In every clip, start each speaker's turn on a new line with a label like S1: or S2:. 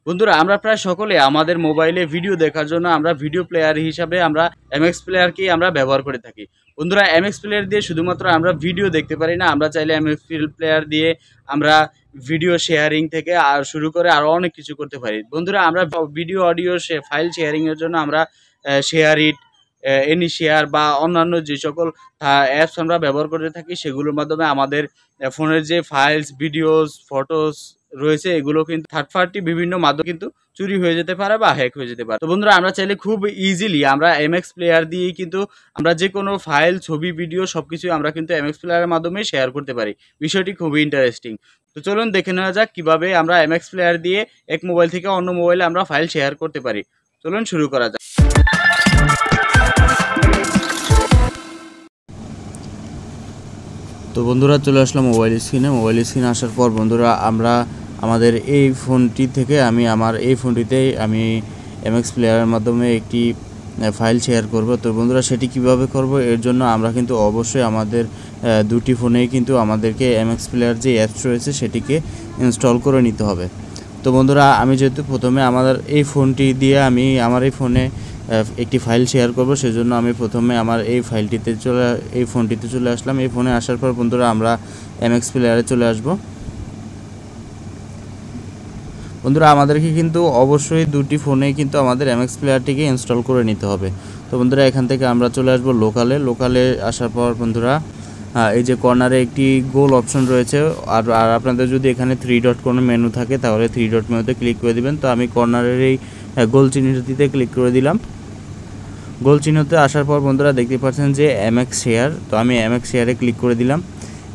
S1: বন্ধুরা আমরা প্রায় সকলে আমাদের মোবাইলে ভিডিও দেখার জন্য আমরা ভিডিও প্লেয়ার হিসাবে আমরা এমএক্স প্লেয়ারকেই আমরা ব্যবহার করে থাকি। বন্ধুরা এমএক্স প্লেয়ার দিয়ে শুধুমাত্র আমরা ভিডিও দেখতে পারি না, আমরা চাইলে এমএক্স প্লেয়ার দিয়ে আমরা ভিডিও শেয়ারিং থেকে আর শুরু করে আরও অনেক কিছু করতে পারি। বন্ধুরা আমরা ভিডিও অডিও ফাইল শেয়ারিংয়ের জন্য আমরা শেয়ার ইট, এনি শেয়ার বা অন্যান্য যে সকল অ্যাপস আমরা ব্যবহার করে থাকি সেগুলোর মাধ্যমে আমাদের ফোনের যে ফাইলস, ভিডিওস, ফটোস রয়েছে এগুলো কিন্তু থার্ড পার্টি বিভিন্ন মাধ্যমে কিন্তু চুরি হয়ে যেতে পারে বা হ্যাক হয়ে যেতে পারে। তো বন্ধুরা আমরা চাইলে খুব ইজিলি আমরা এমএক্স প্লেয়ার দিয়েই কিন্তু আমরা যে কোনো ফাইল, ছবি, ভিডিও সবকিছু আমরা কিন্তু এমএক্স প্লেয়ারের মাধ্যমে শেয়ার করতে পারি। বিষয়টি খুবই ইন্টারেস্টিং। তো চলুন দেখে নেওয়া যাক কিভাবে আমরা এমএক্স প্লেয়ার দিয়ে এক মোবাইল থেকে অন্য মোবাইলে আমরা ফাইল শেয়ার করতে পারি। চলুন শুরু করা যাক। তো বন্ধুরা চলে আসলাম মোবাইল স্ক্রিনে আসার পর বন্ধুরা আমরা আমাদের এই ফোনটি থেকে আমার এই ফোনটিতেই আমি এমএক্স প্লেয়ারের মাধ্যমে একটি ফাইল শেয়ার করব। তো বন্ধুরা সেটি কিভাবে করব, এর জন্য আমরা কিন্তু অবশ্যই আমাদের দুটি ফোনেই কিন্তু আমাদেরকে এমএক্স প্লেয়ার যে অ্যাপস রয়েছে সেটিকে ইনস্টল করে নিতে হবে। তো বন্ধুরা আমি যেহেতু প্রথমে আমাদের এই ফোনটি দিয়ে আমি আমার এই ফোনে একটি ফাইল শেয়ার করব, সেজন্য আমি প্রথমে আমার এই ফোনটিতে চলে আসলাম। এই ফোনে আসার পর বন্ধুরা আমরা এমএক্স প্লেয়ারে চলে আসব। বন্ধুরা আমাদেরকে কিন্তু অবশ্যই দুটি ফোনেই কিন্তু আমাদের এমএক্স প্লেয়ারটিকে ইনস্টল করে নিতে হবে। তো বন্ধুরা এখান থেকে আমরা চলে আসব লোকালে আসার পর বন্ধুরা এই যে কর্নারে একটি গোল অপশন রয়েছে, আর আপনাদের যদি এখানে 3 ডট কোনো মেনু থাকে তাহলে 3 ডট মেনুতে ক্লিক করে দিবেন। তো আমি কর্নারের এই গোল চিহ্নটিতে ক্লিক করে দিলাম। গোল চিহ্নতে আসার পর বন্ধুরা দেখতে পাচ্ছেন যে এমএক্স শেয়ার, তো আমি এমএক্স শেয়ারে ক্লিক করে দিলাম।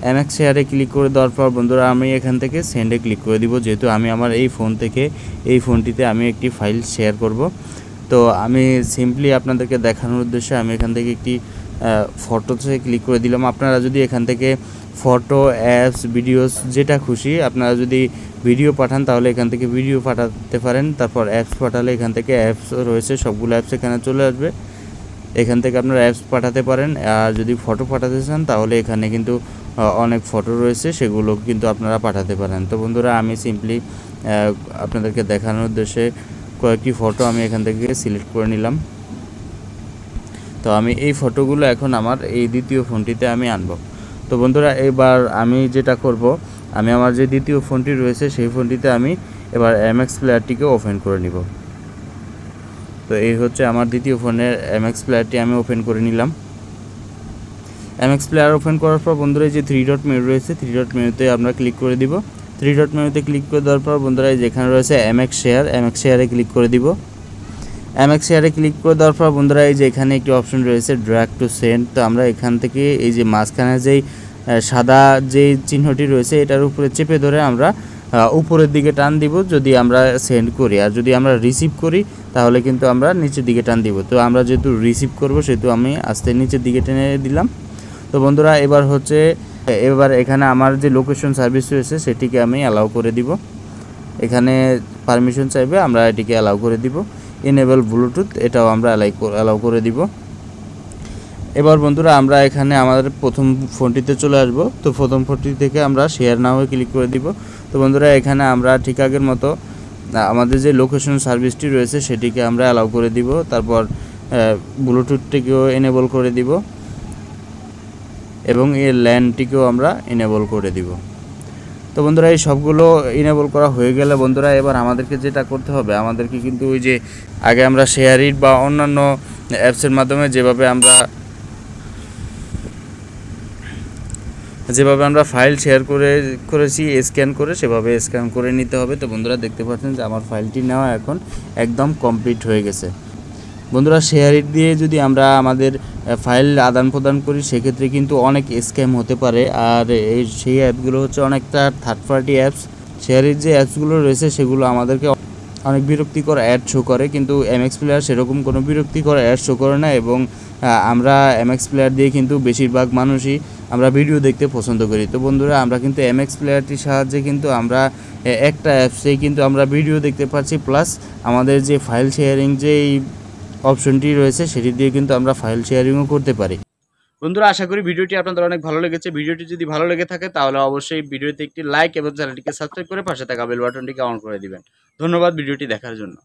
S1: এমএক্স শেয়ারে ক্লিক করে দেওয়ার পর বন্ধুরা আমি এখান থেকে সেন্ডে ক্লিক করে দিব, যেহেতু আমি আমার এই ফোন থেকে এই ফোনটিতে আমি একটি ফাইল শেয়ার করব। তো আমি সিম্পলি আপনাদেরকে দেখানোর উদ্দেশ্যে আমি এখান থেকে একটি ফটোতে ক্লিক করে দিলাম। আপনারা যদি এখান থেকে ফটো, অ্যাপস, ভিডিওস যেটা খুশি আপনারা যদি ভিডিও পাঠান তাহলে এখান থেকে ভিডিও পাঠাতে পারেন। তারপর অ্যাপস পাঠালে এখান থেকে অ্যাপস রয়েছে, সবগুলো অ্যাপস এখানে চলে আসবে। এখান থেকে আপনারা অ্যাপস পাঠাতে পারেন। আর যদি ফটো পাঠাতে চান তাহলে এখানে কিন্তু অনেক ফটো রয়েছে, সেগুলো কিন্তু আপনারা পাঠাতে পারেন। তো বন্ধুরা আমি সিম্পলি আপনাদেরকে দেখানোর উদ্দেশ্যে কয়েকটি ফটো আমি এখান থেকে সিলেক্ট করে নিলাম। তো আমি এই ফটোগুলো এখন আমার এই দ্বিতীয় ফোনটিতে আমি আনব। তো বন্ধুরা এবার আমি যেটা করব, আমি আমার যে দ্বিতীয় ফোনটি রয়েছে সেই ফোনটিতে আমি এবার এমএক্স প্লেয়ারটিকে ওপেন করে নিব। তো এই হচ্ছে আমার দ্বিতীয় ফোনের এমএক্স প্লেয়ারটি আমি ওপেন করে নিলাম। এমএক্স প্লেয়ার ওপেন করার পর বন্ধুরা এই যে 3 ডট মেনু রয়েছে 3 ডট মেনুতে আমরা ক্লিক করে দিব। 3 ডট মেনুতে ক্লিক করে দেওয়ার পর বন্ধুরা যেখানে রয়েছে এমএক্স শেয়ারে ক্লিক করে দিব। এমএক্স শেয়ারে ক্লিক করে দেওয়ার পর বন্ধুরা এই যে এখানে একটি অপশন রয়েছে ড্র্যাগ টু সেন্ড। তো আমরা এখান থেকে এই যে মাঝখানে যেই সাদা যে চিহ্নটি রয়েছে এটার উপরে চেপে ধরে আমরা উপরের দিকে টান দিব যদি আমরা সেন্ড করি, আর যদি আমরা রিসিভ করি তাহলে কিন্তু আমরা নিচের দিকে টান দিব। তো আমরা যেহেতু রিসিভ করব সেহেতু আমি আস্তে নিচের দিকে টেনে দিলাম। তো বন্ধুরা এবার এখানে আমার যে লোকেশন সার্ভিস রয়েছে সেটিকে আমি অ্যালাউ করে দিব। এখানে পারমিশন চাইবে, আমরা এটিকে অ্যালাউ করে দিব। এনেবল ব্লুটুথ এটাও আমরা অ্যালাউ করে দিব। এবার বন্ধুরা আমরা এখানে আমাদের প্রথম ফোনটিতে চলে আসব। তো প্রথম ফোনটি থেকে আমরা শেয়ার নাও ক্লিক করে দিব। তো বন্ধুরা এখানে আমরা ঠিক আগের মতো আমাদের যে লোকেশন সার্ভিসটি রয়েছে সেটিকে আমরা অ্যালাউ করে দিব। তারপর ব্লুটুথটিকেও এনেবল করে দিব এবং এই ল্যান্ডটিকেও আমরা এনেবল করে দিব। তো বন্ধুরা এই সবগুলো এনেবল করা হয়ে গেলে বন্ধুরা এবার আমাদেরকে যেটা করতে হবে, আমাদেরকে কিন্তু ওই যে আগে আমরা শেয়ার ইট বা অন্যান্য অ্যাপসের মাধ্যমে যেভাবে আমরা ফাইল শেয়ার করেছি স্ক্যান করে সেভাবে স্ক্যান করে নিতে হবে। তো বন্ধুরা দেখতে পাচ্ছেন যে আমার ফাইলটি নেওয়া এখন একদম কমপ্লিট হয়ে গেছে। বন্ধুরা শেয়ার ইট দিয়ে যদি আমরা আমাদের ফাইল আদান প্রদান করি সেক্ষেত্রে কিন্তু অনেক স্ক্যাম হতে পারে। আর সেই অ্যাপগুলো হচ্ছে অনেকটা third party apps. Share it যে অ্যাপসগুলো রয়েছে সেগুলো আমাদেরকে অনেক বিরক্তিকর অ্যাড শো করে, কিন্তু এমএক্স প্লেয়ার সেরকম কোনো বিরক্তিকর অ্যাড শো করে না। এবং আমরা এমএক্স প্লেয়ার দিয়ে কিন্তু বেশিরভাগ মানুষই আমরা ভিডিও দেখতে পছন্দ করি। তো বন্ধুরা আমরা কিন্তু এমএক্স প্লেয়ারটির সাহায্যে কিন্তু আমরা একটা অ্যাপসেই কিন্তু আমরা ভিডিও দেখতে পাচ্ছি, প্লাস আমাদের যে ফাইল শেয়ারিং যেই অপশনটি রয়েছে সেটি দিয়ে কিন্তু আমরা ফাইল শেয়ারিংও করতে পারি। বন্ধুরা আশা করি ভিডিওটি আপনাদের অনেক ভালো লেগেছে। ভিডিওটি যদি ভালো লেগে থাকে তাহলে অবশ্যই ভিডিওতে একটি লাইক এবং চ্যানেলটিকে সাবস্ক্রাইব করে পাশে থাকা বেল বাটনটিকে অন করে দিবেন। ধন্যবাদ ভিডিওটি দেখার জন্য।